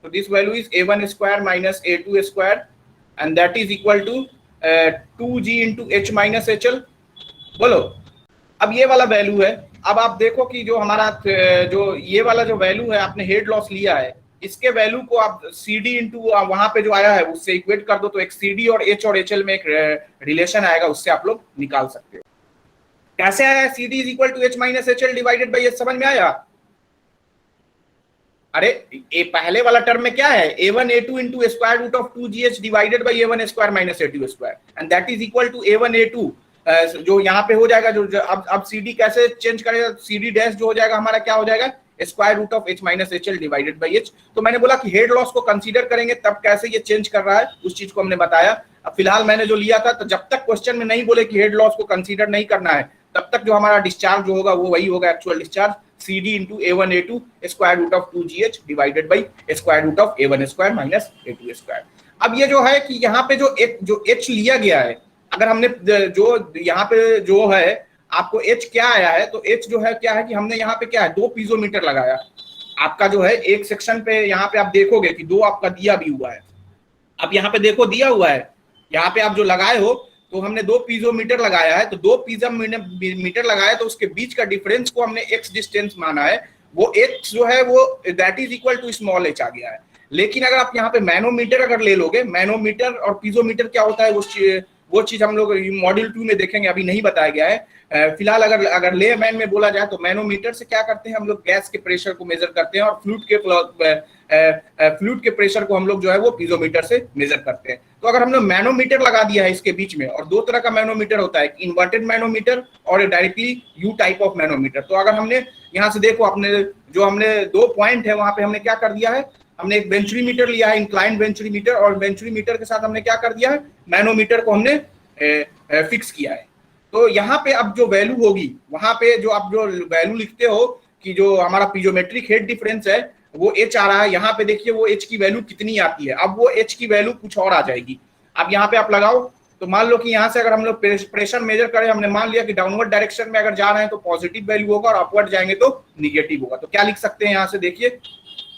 [SPEAKER 1] तो this value is A1 square minus A2 square and that is equal to 2G into H minus HL। बोलो, अब ये वाला वैल्यू है। अब आप देखो कि जो हमारा जो ये वाला जो वैल्यू है आपने हेड लॉस लिया है, इसके वैल्यू को आप CD इंटू वहां पे जो आया है उससे इक्वेट कर दो, तो एक CD और H और HL में एक रिलेशन आएगा, उससे आप लोग निकाल सकते हो। कैसे आया, CD is equal to H minus HL divided by H, समझ में आया? अरे ये पहले वाला टर्म में क्या है, A1 A2 into square root of 2GH divided by A1 square minus A2 square and that is equal to A1 A2, जो यहाँ पे हो जाएगा, जो अब CD कैसे चेंज करेगा, CD डैश जो हो जाएगा हमारा क्या हो जाएगा, square root of H minus HL divided by H। तो मैंने बोला कि हेड लॉस को कंसीडर करेंगे तब कैसे ये चेंज कर रहा है, उस चीज को हमने बताया। अब फिलहाल मैंने जो लिया था, तो जब तक क्वेश्चन में नहीं बोले कि हेड लॉस को कंसीडर नहीं करना है, तब तक जो हमारा डिस्चार्ज जो होगा वो वही होगा, actual discharge CD into A1 A2 square root of 2GH divided by square root of A1 square minus A2 square. अब ये जो है कि यहाँ पे जो H लिया गया है, अगर हमने जो यहाँ पे जो है आपको H क्या आया है, तो H जो है क्या है कि हमने यहाँ पे क्या है, 2 पीजोमीटर लगाया। आपका जो है एक सेक्शन पे यहाँ पे आप देखोगे कि 2 आपका दिया भी हुआ है, आप यहाँ पे देखो दिया हुआ है, यहाँ पे आप जो लगाए हो, तो हमने 2 पीजोमीटर लगाया है, तो 2 पीजोमीटर लगाया, तो उसके बीच का डिफरेंस को हमने x डिस्टेंस माना है, वो x जो है वो that is equal to small h आ गया है। लेकिन अगर आप यहाँ पे मैनोमीटर अगर ले लोगे, मैनोमीटर और पीजोमीटर क्या होता है वो चीज हम लोग मॉड्यूल 2 में देखेंगे, अभी नहीं बताया गया है। फिलहाल अगर लेमैन में बोला जाए तो मैनोमीटर से क्या करते हैं हम लोग, गैस के प्रेशर को मेजर करते हैं, और फ्लूइड के प्रेशर को हम लोग जो है वो पीजोमीटर से मेजर करते हैं। तो अगर हमने मैनोमीटर लगा दिया है इसके बीच में, और 2 तरह का मैनोमीटर होता है, इन्वर्टेड मैनोमीटर और directly you type of manometer. तो अगर हमने यहाँ से देखो, हमने 2 पॉइंट है वहां पे हमने क्या कर दिया है, हमने एक वेंचुरीमीटर लिया है, इंक्लाइंड वेंचुरीमीटर, और वेंचुरीमीटर के साथ हमने क्या कर दिया है, मैनोमीटर को हमने फिक्स किया है। तो यहाँ पे अब जो वैल्यू होगी, वहां पे जो आप जो वैल्यू लिखते हो कि जो हमारा पीजोमेट्रिक हेड डिफरेंस है वो एच आ रहा है, यहाँ पे देखिए वो एच की वैल्यू कितनी आती है। अब वो एच की वैल्यू कुछ और आ जाएगी। अब यहाँ पे आप लगाओ, तो मान लो कि यहाँ से अगर हम लोग प्रेशर मेजर करें, हमने मान लिया कि डाउनवर्ड डायरेक्शन में अगर जा रहे हैं तो पॉजिटिव वैल्यू होगा और अपवर्ड जाएंगे तो निगेटिव होगा। तो क्या लिख सकते हैं यहाँ से, देखिए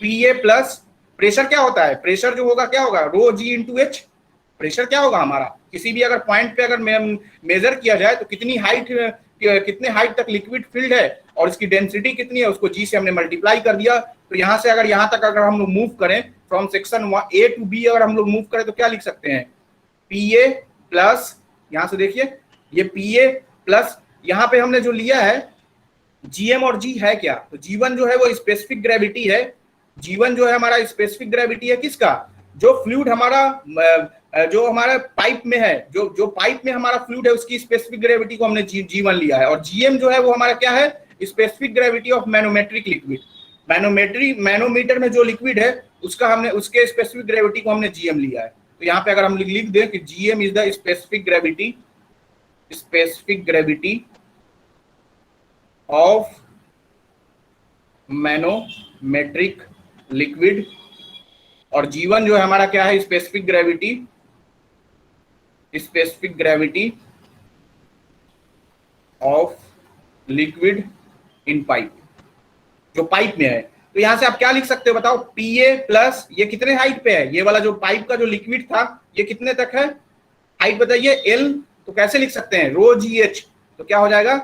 [SPEAKER 1] पीए प्लस प्रेशर क्या होता है, प्रेशर जो होगा क्या होगा, रो जी इंटू एच। प्रेशर क्या होगा हमारा, किसी भी अगर पॉइंट पे अगर मेजर किया जाए तो कितनी हाइट, कितने हाइट तक लिक्विड फिल्ड है और इसकी डेंसिटी कितनी है, उसको जी से हमने मल्टीप्लाई कर दिया। तो यहाँ से अगर यहाँ तक अगर हम लोग मूव करें from section A to B, अगर हम लोग मूव करें तो क्या लिख सकते हैं, पी ए प्लस, यहाँ से देखिए ये पी ए प्लस, यहाँ पे हमने जो लिया है जीएम और जी है क्या, तो जीवन जो है वो स्पेसिफिक ग्रेविटी है। जीवन जो है हमारा स्पेसिफिक ग्रेविटी है किसका, जो फ्लूइड हमारा जो हमारा पाइप में है, जो पाइप में हमारा फ्लूइड है उसकी स्पेसिफिक ग्रेविटी को हमने जीवन लिया है। और जीएम जो है वो हमारा क्या है, specific gravity of manometric liquid. Manometer में जो लिक्विड है उसका हमने, उसके स्पेसिफिक ग्रेविटी को हमने जीएम लिया है। तो यहाँ पे अगर हम लिख दें कि GM is the specific gravity of manometric liquid, और जीवन जो है हमारा क्या है, specific gravity of liquid in pipe, जो पाइप में है। तो यहां से आप क्या लिख सकते हो बताओ, पीए प्लस ये कितने हाइट पे है, ये वाला जो पाइप का जो लिक्विड था ये कितने तक है, हाइट बताइए एल। तो कैसे लिख सकते हैं, रो जी एच, तो क्या हो जाएगा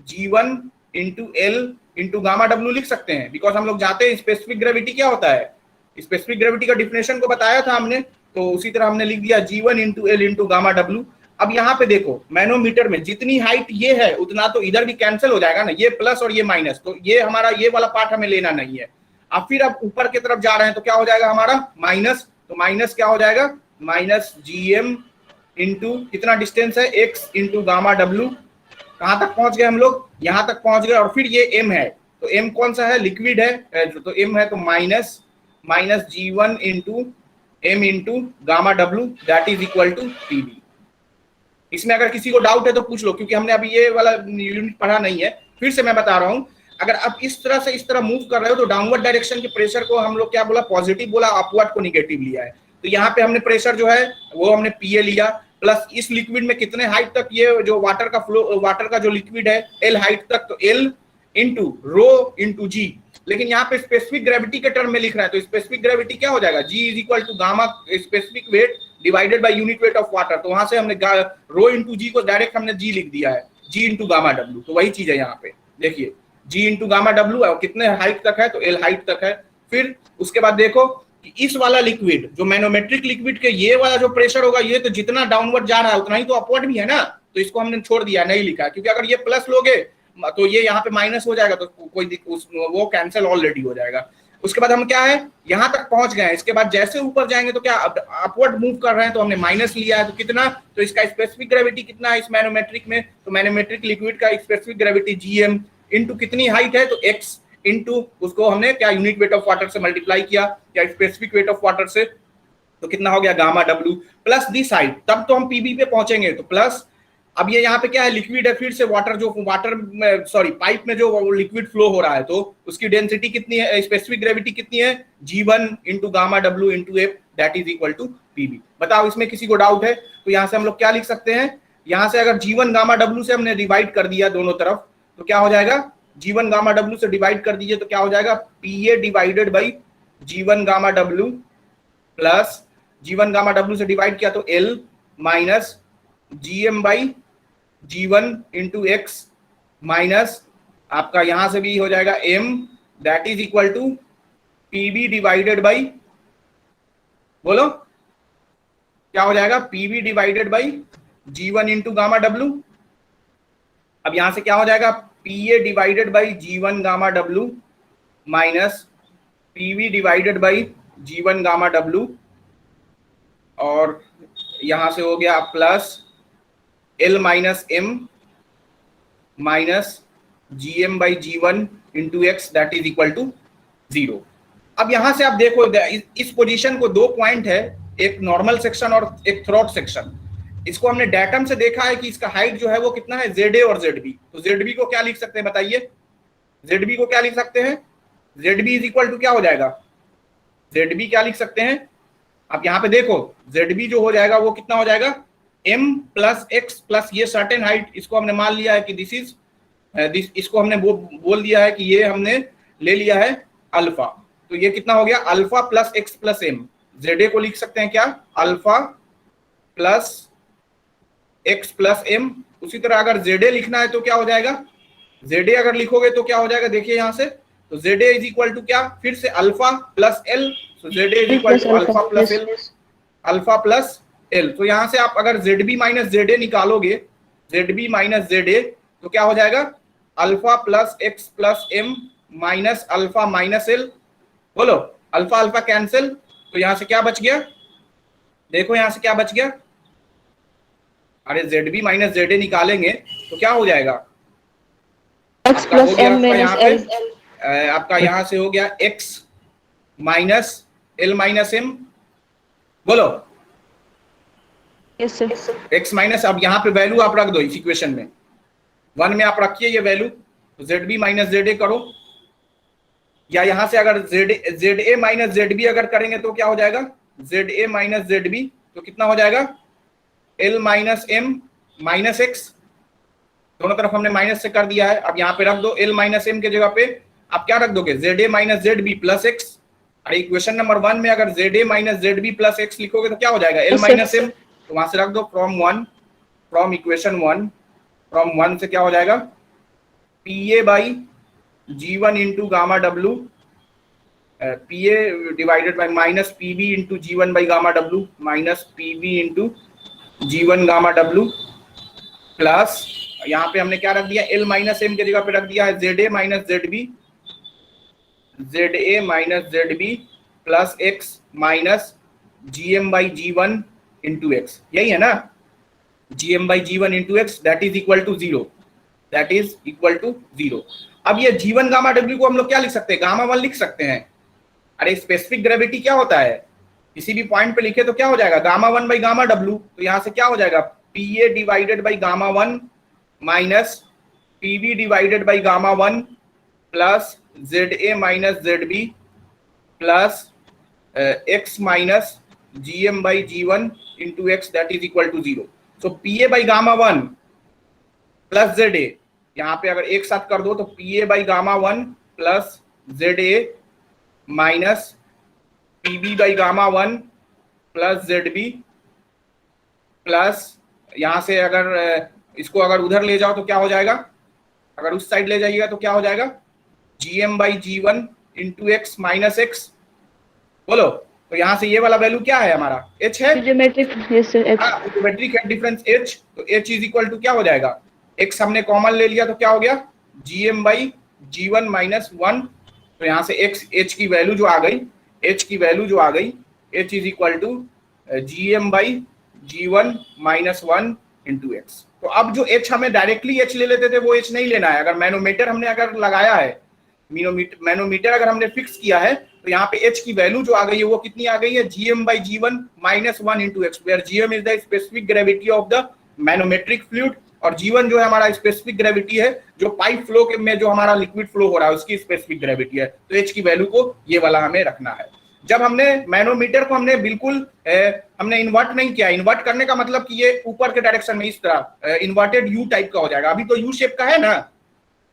[SPEAKER 1] G1 into L into gamma W लिख सकते हैं, बिकॉज हम लोग जानते हैं स्पेसिफिक ग्रेविटी क्या होता है, स्पेसिफिक ग्रेविटी का डिफिनेशन को बताया था हमने। तो उसी तरह हमने लिख दिया G1 into L into gamma W. अब यहाँ पे देखो मैनोमीटर में जितनी हाइट ये है उतना तो इधर भी कैंसिल हो जाएगा ना, ये प्लस और ये माइनस, तो ये हमारा ये वाला पार्ट हमें लेना नहीं है। अब फिर अब ऊपर की तरफ जा रहे हैं तो क्या हो जाएगा हमारा माइनस, तो माइनस क्या हो जाएगा, माइनस जीएम इंटू कितना डिस्टेंस है एक्स इंटू गामा डब्ल्यू। कहां तक पहुंच गए हम लोग, यहां तक पहुंच गए। और फिर ये एम है, तो एम कौन सा है, लिक्विड है, तो एम है, तो minus G1 into M into gamma W that is equal to PB. इसमें अगर किसी को डाउट है तो पूछ लो, क्योंकि हमने अभी ये वाला यूनिट पढ़ा नहीं है। फिर से मैं बता रहा हूं, अगर आप इस तरह से इस तरह मूव कर रहे हो तो डाउनवर्ड डायरेक्शन के प्रेशर को हम लोग क्या बोला, पॉजिटिव बोला, अपवर्ड को निगेटिव लिया है। तो यहाँ पे हमने प्रेशर जो है वो हमने पीए लिया, प्लस इस लिक्विड में कितने हाइट तक ये जो वाटर का फ्लो, वाटर का जो लिक्विड है एल हाइट तक, तो एल इंटू रो इंटू जी। लेकिन यहाँ पे स्पेसिफिक ग्रेविटी के टर्म में लिख रहा है, तो स्पेसिफिक ग्रेविटी क्या हो जाएगा, G is equal to gamma specific weight divided by unit weight of water. तो वहां से हमने रो इंटू जी को डायरेक्ट हमने जी लिख दिया है, जी इंटू गामा डब्ल्यू। तो वही चीज है यहाँ पे, देखिए जी इंटू गामा डब्ल्यू, और कितने हाइट तक है, तो एल हाइट तक है। फिर उसके बाद देखो कि इस वाला लिक्विड जो मैनोमेट्रिक लिक्विड के ये वाला जो प्रेशर होगा, ये तो जितना डाउनवर्ड जा रहा है उतना ही तो अपवर्ड भी है ना, तो इसको हमने छोड़ दिया, नहीं लिखा, क्योंकि अगर ये प्लस लोगे तो ये यहाँ पे माइनस हो जाएगा, तो कोई वो कैंसिल ऑलरेडी हो जाएगा। उसके बाद हम क्या है, यहाँ तक पहुंच गए हैं। इसके बाद जैसे ऊपर जाएंगे तो क्या अपवर्ड मूव कर रहे हैं, तो हमने माइनस लिया है, तो कितना, तो इसका स्पेसिफिक ग्रेविटी कितना है इस मैनोमेट्रिक में, तो मैनोमेट्रिक लिक्विड का स्पेसिफिक ग्रेविटी जीएम इंटू कितनी हाइट है, तो एक्स इंटू उसको हमने क्या यूनिट वेट ऑफ वाटर से मल्टीप्लाई किया, या स्पेसिफिक वेट ऑफ वाटर से, तो कितना हो गया गामा डब्ल्यू प्लस दी साइड, तब तो हम पीबी पे पहुंचेंगे। तो प्लस अब ये यहाँ पे क्या है, लिक्विड है, फिर से वाटर, जो वाटर सॉरी पाइप में जो लिक्विड फ्लो हो रहा है, तो उसकी डेंसिटी कितनी है, स्पेसिफिक ग्रेविटी कितनी है, G1 into gamma W into F that is equal to PB. बताओ इसमें किसी को डाउट है तो यहाँ से हम लोग क्या लिख सकते हैं, यहाँ से अगर G1 गामा डब्ल्यू से हमने डिवाइड कर दिया दोनों तरफ, तो क्या हो जाएगा, G1 गामा डब्ल्यू से डिवाइड कर दीजिए तो क्या हो जाएगा, PA divided by G1 gamma W plus G1 gamma W से डिवाइड किया तो L minus GM by G1 into X minus आपका यहां से भी हो जाएगा M that is equal to PB divided by, बोलो क्या हो जाएगा, PB divided by G1 into gamma W. अब यहां से क्या हो जाएगा, PA divided by G1 gamma W minus PB divided by G1 gamma W, और यहां से हो गया plus L minus M minus GM by G1 into X that is equal to 0। अब यहां से आप देखो इस पोजीशन को 2 पॉइंट है, एक नॉर्मल सेक्शन और एक थ्रॉट सेक्शन। इसको हमने डायटम से देखा है कि इसका हाइट जो है वो कितना है, ZA और ZB। तो ZB को क्या लिख सकते हैं बताइए, ZB को क्या लिख सकते हैं, ZB इज इक्वल टू क्या हो जाएगा, ZB क्या लिख सकते हैं आप यहाँ पे देखो, ZB जो हो जाएगा वो कितना हो जाएगा, m प्लस एक्स प्लस ये सर्टेन हाइट, इसको हमने मान लिया है कि दिस इज दिस, इसको हमने बोल दिया है कि ये हमने ले लिया है अल्फा। तो ये कितना हो गया, alpha plus X plus M. ZA को लिख सकते हैं क्या, alpha plus X plus M. उसी तरह अगर ZA लिखना है तो क्या हो जाएगा, ZA अगर लिखोगे तो क्या हो जाएगा, देखिए यहां से, तो ZA इज इक्वल टू क्या, फिर से अल्फा प्लस एल। तो ZA is equal to alpha plus L, alpha plus L. तो यहां से आप अगर ZB माइनस ZA निकालोगे, ZB माइनस ZA, तो क्या हो जाएगा, alpha plus X plus M minus alpha minus L. बोलो, अल्फा अल्फा कैंसिल, तो यहां से क्या बच गया, देखो यहां से क्या बच गया, अरे ZB माइनस ZA निकालेंगे तो क्या हो जाएगा,
[SPEAKER 2] x plus m minus l,
[SPEAKER 1] आपका यहां से हो गया x minus l minus m। बोलो,
[SPEAKER 2] यस सर,
[SPEAKER 1] x माइनस, अब यहाँ पे वैल्यू आप रख दो इस इक्वेशन में, 1 में आप रखिए ये वैल्यू, तो ZB माइनस ZA करो, या यहां से अगर ZA माइनस ZB अगर करेंगे तो क्या हो जाएगा, ZA माइनस ZB, तो कितना हो जाएगा, L minus M minus x, दोनों तरफ हमने माइनस से कर दिया है। अब यहाँ पे रख दो L माइनस M के जगह पे आप क्या रख दोगे, ZA minus ZB plus x। अरे इक्वेशन नंबर 1 में अगर ZA minus ZB plus x लिखोगे तो क्या हो जाएगा, L माइनस M, तो वहां से रख दो फ्रॉम इक्वेशन 1, फ्रॉम 1 से क्या हो जाएगा, PA by G1 into gamma W, PA divided by minus PB into G1 by gamma W, minus PB into G1 gamma W, plus यहाँ पे हमने क्या रख दिया, L माइनस M के जगह पे रख दिया है ZA minus ZB, ZA minus ZB plus x minus GM by G1 into X, यही है ना, GM by G1 into X, that is equal to 0, that is equal to 0। अब ये G1 गामा W को हम लोग क्या लिख सकते हैं, गामा 1 लिख सकते हैं। अरे स्पेसिफिक ग्रेविटी क्या होता है, किसी भी पॉइंट पे लिखे तो क्या हो जाएगा, गामा 1 बाई गामा W, तो यहां से क्या हो जाएगा, PA divided by gamma 1 minus PB divided by gamma 1 plus ZA minus ZB plus x minus GM by G1 into X, that is equal to 0। So PA by gamma 1 plus ZA, यहाँ पे अगर एक साथ कर दो तो PA by gamma 1 plus ZA minus PB by gamma 1 plus ZB plus यहाँ से अगर इसको अगर उधर ले जाओ तो क्या हो जाएगा, अगर उस साइड ले जाइएगा तो क्या हो जाएगा, GM by G1 into X minus x. बोलो, तो यहाँ से ये वाला वैल्यू क्या है हमारा, h है,
[SPEAKER 2] geometric, yes sir, x,
[SPEAKER 1] geometric है डिफरेंस h, तो h इज इक्वल टू क्या हो जाएगा, x हमने कॉमन ले लिया तो क्या हो गया, GM बाई G1 माइनस 1। तो यहाँ से h की वैल्यू जो आ गई, h की वैल्यू जो आ गई, h is equal to GM by G1 minus 1 into X. तो अब जो h हमें डायरेक्टली h ले लेते थे वो h नहीं लेना है, अगर मैनोमीटर हमने अगर लगाया है, मैनोमीटर अगर हमने फिक्स किया है, तो यहाँ पे h की वैल्यू जो आ गई है वो कितनी आ गई है, GM by G1 minus 1 into X, where GM is the specific gravity of the manometric fluid, और G1 जो है हमारा स्पेसिफिक ग्रेविटी है, जो पाइप फ्लो में जो हमारा लिक्विड फ्लो हो रहा है उसकी स्पेसिफिक ग्रेविटी है। तो h की वैल्यू को ये वाला हमें रखना है। जब हमने मैनोमीटर को हमने बिल्कुल हमने इन्वर्ट नहीं किया, इन्वर्ट करने का मतलब कि ये ऊपर के डायरेक्शन में इस तरह इन्वर्टेड यू टाइप का हो जाएगा, अभी तो यू शेप का है ना।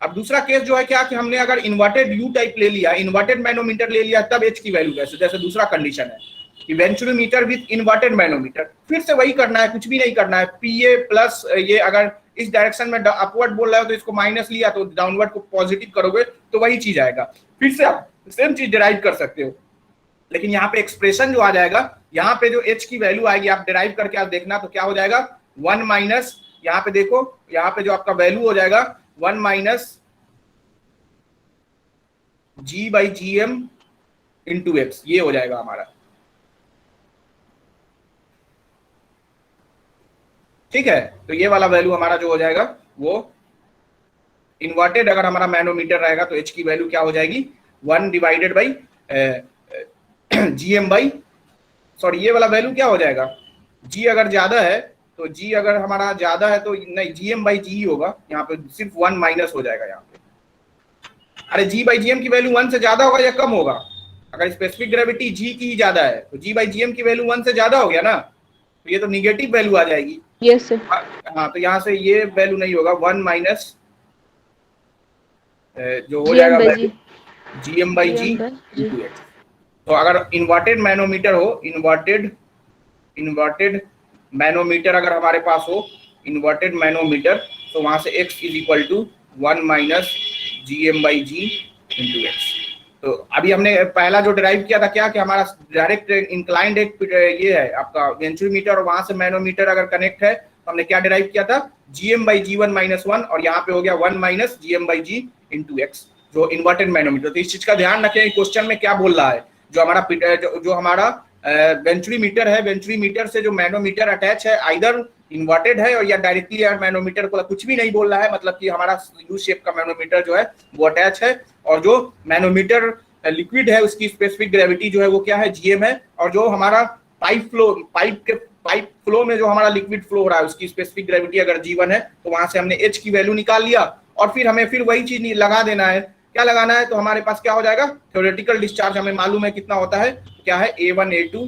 [SPEAKER 1] अब दूसरा केस जो है क्या कि हमने अगर इन्वर्टेड यू टाइप ले लिया, इन्वर्टेड मैनोमीटर ले लिया, तब h की वैल्यू कैसे, जैसे दूसरा कंडीशन है कि वेंचुरोमीटर विद इन्वर्टेड मैनोमीटर, फिर से वही करना है, कुछ भी नहीं करना है, PA प्लस ये अगर इस डायरेक्शन में अपवर्ड बोल रहा है तो इसको माइनस लिया, तो डाउनवर्ड को पॉजिटिव करोगे तो वही चीज आएगा, फिर से आप सेम चीज डिराइव कर सकते हो। लेकिन यहाँ पे एक्सप्रेशन जो आ जाएगा, यहाँ पे जो h की वैल्यू आएगी आप डिराइव करके आप देखना, तो क्या हो जाएगा 1 माइनस, यहाँ पे देखो, यहाँ पे जो आपका वैल्यू हो जाएगा 1 minus G by GM into x, ये हो जाएगा हमारा, ठीक है। तो ये वाला वैल्यू हमारा जो हो जाएगा वो इन्वर्टेड अगर हमारा मैनोमीटर रहेगा तो h की वैल्यू क्या हो जाएगी, 1 divided by GM by, sorry ये वाला वैल्यू क्या हो जाएगा, G अगर ज्यादा है तो G अगर हमारा ज्यादा है तो नहीं GM बाई G होगा, यहाँ पे सिर्फ 1 माइनस हो जाएगा यहाँ पे। अरे G बाई GM की वैल्यू 1 से ज्यादा होगा या कम होगा, अगर स्पेसिफिक ग्रेविटी G की ही ज्यादा है तो G बाई GM की वैल्यू 1 से ज्यादा हो गया ना, तो ये तो निगेटिव वैल्यू आ जाएगी।
[SPEAKER 2] Yes sir.
[SPEAKER 1] हाँ तो यहाँ से ये वैल्यू नहीं होगा, 1 माइनस जो हो
[SPEAKER 2] GM
[SPEAKER 1] जाएगा
[SPEAKER 2] by
[SPEAKER 1] value
[SPEAKER 2] G।
[SPEAKER 1] GM by G
[SPEAKER 2] GM by G।
[SPEAKER 1] Into X. तो अगर इन्वर्टेड मैनोमीटर हो, इन्वर्टेड मैनोमीटर अगर हमारे पास हो, इन्वर्टेड मैनोमीटर, तो वहां से x is equal to 1 minus GM by G into X. तो अभी हमने पहला जो डिराइव किया था क्या कि हमारा डायरेक्ट इंक्लाइंड एक ये है आपका वेंचुरीमीटर और वहां से मैनोमीटर अगर कनेक्ट है तो हमने क्या डिराइव किया था, GM बाई G1 माइनस 1, और यहाँ पे हो गया 1 minus GM by G into x, जो इन्वर्टेड मैनोमीटर। तो इस चीज का ध्यान रखें क्वेश्चन में क्या बोल रहा है, जो हमारा वेंचुरीमीटर है, वेंचुरीमीटर से जो मैनोमीटर अटैच है आइदर इन्वर्टेड है और या डायरेक्टली मैनोमीटर को कुछ भी नहीं बोल रहा है, मतलब कि हमारा यू शेप का मैनोमीटर जो है वो अटैच है, और जो मैनोमीटर लिक्विड है उसकी स्पेसिफिक ग्रेविटी जो है वो क्या है, GM है, और जो हमारा पाइप फ्लो में जो हमारा लिक्विड फ्लो हो रहा है उसकी स्पेसिफिक ग्रेविटी अगर G1 है तो वहां से हमने H की वैल्यू निकाल लिया, और फिर हमें फिर वही चीज लगा देना है। क्या लगाना है, तो हमारे पास क्या हो जाएगा, थ्योरेटिकल डिस्चार्ज हमें मालूम है कितना होता है, क्या है A1 A2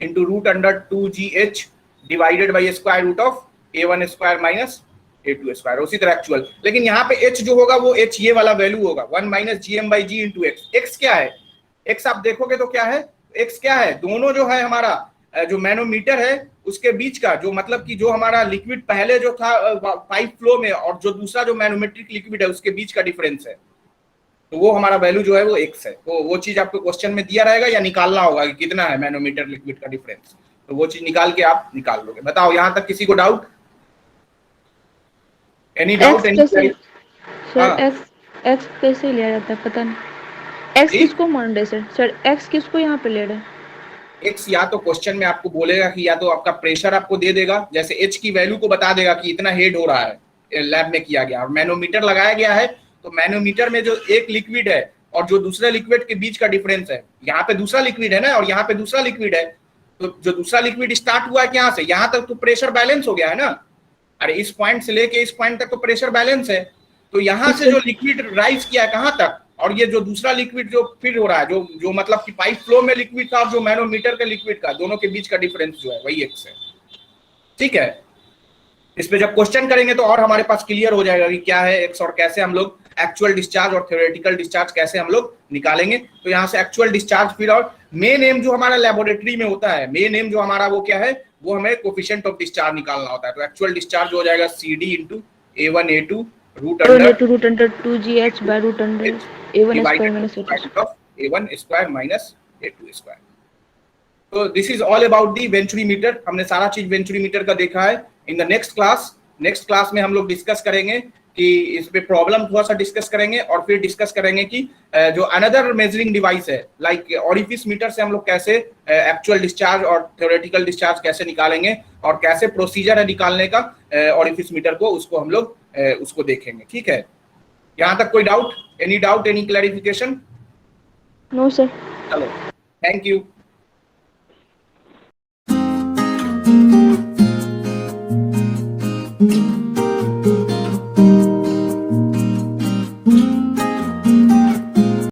[SPEAKER 1] into root under 2GH divided by square root of A1 square minus A2 square. उसी तरह एक्चुअल, लेकिन यहाँ पे H जो होगा वो H ये वाला वैल्यू होगा 1 minus GM by G into x. X क्या है, एक्स आप देखोगे तो क्या है, एक्स क्या है, दोनों जो है हमारा जो मैनोमीटर है उसके बीच का जो मतलब कि जो हमारा लिक्विड पहले जो था पाइप फ्लो में और जो दूसरा जो मैनोमेट्रिक लिक्विड है उसके बीच का डिफरेंस है, तो वो हमारा वैल्यू जो है वो एक्स है। तो वो चीज आपको क्वेश्चन में दिया रहेगा या निकालना होगा कि कितना है मैनोमीटर लिक्विड का डिफरेंस, तो वो चीज निकाल के आप निकाल लोगे। बताओ यहाँ तक किसी को doubt, any doubt any?
[SPEAKER 2] Sir x कैसे लिया जाता है पता नहीं, एक्स किसको मान रहे सर एक्स किसको यहाँ पे ले रहे हैं?
[SPEAKER 1] एक्स या तो क्वेश्चन में आपको बोलेगा कि या तो आपका प्रेशर आपको दे देगा, जैसे एच की वैल्यू को बता देगा कि इतना हेड हो रहा है लैब में किया गया, और मैनोमीटर लगाया गया है तो मैनोमीटर में जो एक लिक्विड है और जो दूसरे लिक्विड के बीच का डिफरेंस है, यहाँ पे दूसरा लिक्विड है ना और यहाँ पे दूसरा लिक्विड है, तो जो दूसरा लिक्विड स्टार्ट हुआ है यहाँ से यहाँ तक तो प्रेशर बैलेंस हो गया है ना, अरे इस पॉइंट से लेके इस पॉइंट तक तो प्रेशर बैलेंस है, तो यहाँ से जो लिक्विड राइज किया है कहाँ तक, और ये जो दूसरा लिक्विड जो फिर हो रहा है जो मतलब कि पाइप फ्लो में लिक्विड का और जो मैनोमीटर के लिक्विड का दोनों के बीच का डिफरेंस जो है वही एक्स है। ठीक है, इस पे जब क्वेश्चन करेंगे तो और हमारे पास क्लियर हो जाएगा कि क्या है एक्स और कैसे हम लोग एक्चुअल डिस्चार्ज और थ्योरेटिकल डिस्चार्ज कैसे हम लोग निकालेंगे। तो यहाँ से एक्चुअल डिस्चार्ज फिर और मेन एम जो हमारा लेबोरेटरी में होता है, मेन एम जो हमारा वो क्या है, वो हमें कोफिशिएंट ऑफ डिस्चार्ज निकालना होता है। तो एक्चुअल डिस्चार्ज हो जाएगा CD into A1 A2 root under
[SPEAKER 2] 2GH by root under A1 square minus
[SPEAKER 1] A1 square minus A2 square. तो this is all about the venturimeter, हमने सारा चीज वेंचुरीमीटर का देखा है। इन द नेक्स्ट क्लास में हम लोग डिस्कस करेंगे कि इस पे प्रॉब्लम थोड़ा सा डिस्कस करेंगे, और फिर डिस्कस करेंगे कि जो अनदर मेजरिंग डिवाइस है लाइक ऑरिफिस मीटर से हम लोग कैसे एक्चुअल डिस्चार्ज और थ्योरेटिकल डिस्चार्ज कैसे निकालेंगे, और कैसे प्रोसीजर है निकालने का ऑरिफिस मीटर को, उसको हम लोग उसको देखेंगे। ठीक है, यहाँ तक कोई doubt, any clarification?
[SPEAKER 2] No sir.
[SPEAKER 1] चलो, थैंक यू।